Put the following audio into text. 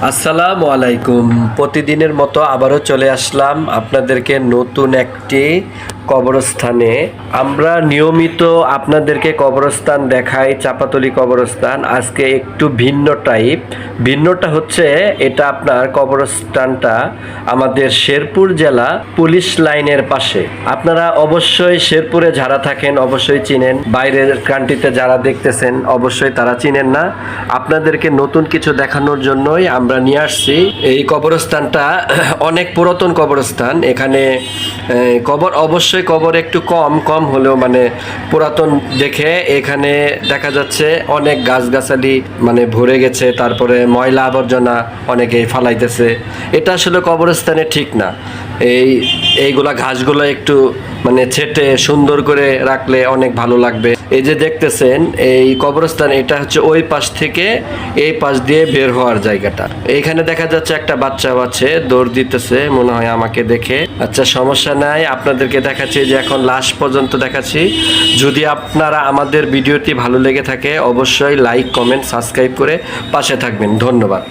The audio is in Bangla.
আসসালামু আলাইকুম। প্রতিদিনের মতো আবারও চলে আসলাম আপনাদেরকে নতুন একটি কবরস্থানে। আমরা নিয়মিত আপনাদেরকে কবরস্থান দেখাই, চাপাতলি কবরস্থান। আজকে একটু ভিন্ন টাইপ। ভিন্নটা হচ্ছে এটা আপনার কবরস্থানটা আমাদের শেরপুর জেলা পুলিশ লাইনের পাশে। আপনারা অবশ্যই শেরপুরে যারা থাকেন অবশ্যই চিনেন, বাইরের কান্ট্রিতে যারা দেখতেছেন অবশ্যই তারা চিনেন না। আপনাদেরকে নতুন কিছু দেখানোর জন্যই আমরা নিয়ে আসছি। এই কবরস্থানটা অনেক পুরাতন কবরস্থান। এখানে অবশ্যই কবর একটু কম কম হলেও মানে পুরাতন দেখে এখানে দেখা যাচ্ছে অনেক গাছগাছালি মানে ভরে গেছে, তারপরে ময়লা আবর্জনা অনেকেই ফালাইতেছে। এটা আসলে কবরস্থানে ঠিক না। এইগুলা ঘাসগুলো একটু মানে ছেটে সুন্দর করে রাখলে অনেক ভালো লাগবে। এই যে দেখতেছেন এই কবরস্থান, এটা হচ্ছে ওই পাশ থেকে এই পাশ দিয়ে বের হওয়ার জায়গাটা। এইখানে দেখা যাচ্ছে একটা বাচ্চা আছে, দৌড় দিতেছে মনে হয় আমাকে দেখে। আচ্ছা, সমস্যা নাই, আপনাদেরকে দেখাচ্ছি যে এখন লাস্ট পর্যন্ত দেখাচ্ছি। যদি আপনারা আমাদের ভিডিওটি ভালো লেগে থাকে অবশ্যই লাইক, কমেন্ট, সাবস্ক্রাইব করে পাশে থাকবেন। ধন্যবাদ।